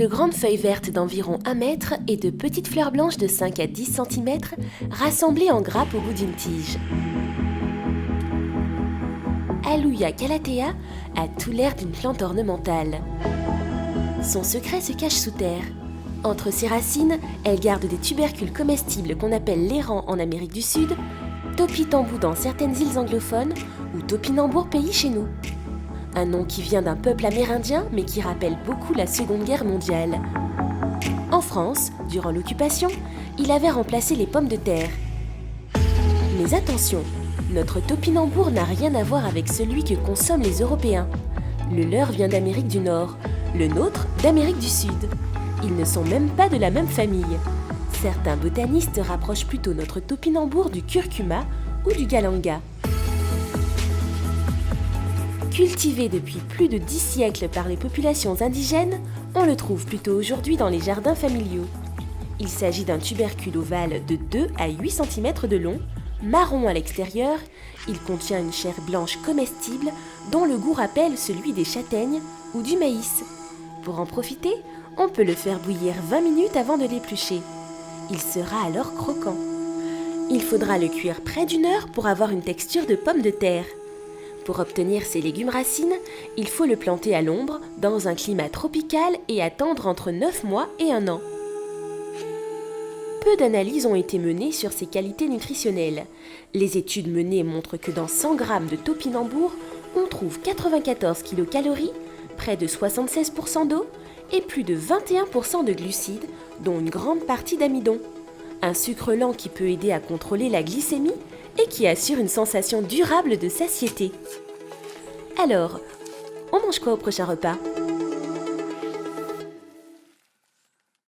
De grandes feuilles vertes d'environ 1 mètre et de petites fleurs blanches de 5 à 10 cm rassemblées en grappes au bout d'une tige. Alouia calathea a tout l'air d'une plante ornementale. Son secret se cache sous terre. Entre ses racines, elle garde des tubercules comestibles qu'on appelle l'érang en Amérique du Sud, topinambou dans certaines îles anglophones ou topinambour pays chez nous. Un nom qui vient d'un peuple amérindien mais qui rappelle beaucoup la Seconde Guerre mondiale. En France, durant l'occupation, il avait remplacé les pommes de terre. Mais attention, notre topinambour n'a rien à voir avec celui que consomment les Européens. Le leur vient d'Amérique du Nord, le nôtre d'Amérique du Sud. Ils ne sont même pas de la même famille. Certains botanistes rapprochent plutôt notre topinambour du curcuma ou du galanga. Cultivé depuis plus de 10 siècles par les populations indigènes, on le trouve plutôt aujourd'hui dans les jardins familiaux. Il s'agit d'un tubercule ovale de 2 à 8 cm de long, marron à l'extérieur. Il contient une chair blanche comestible dont le goût rappelle celui des châtaignes ou du maïs. Pour en profiter, on peut le faire bouillir 20 minutes avant de l'éplucher. Il sera alors croquant. Il faudra le cuire près d'1 heure pour avoir une texture de pomme de terre. Pour obtenir ces légumes racines, il faut le planter à l'ombre, dans un climat tropical et attendre entre 9 mois et 1 an. Peu d'analyses ont été menées sur ses qualités nutritionnelles. Les études menées montrent que dans 100 g de topinambour, on trouve 94 kcal, près de 76% d'eau et plus de 21% de glucides, dont une grande partie d'amidon. Un sucre lent qui peut aider à contrôler la glycémie et qui assure une sensation durable de satiété. Alors, on mange quoi au prochain repas ?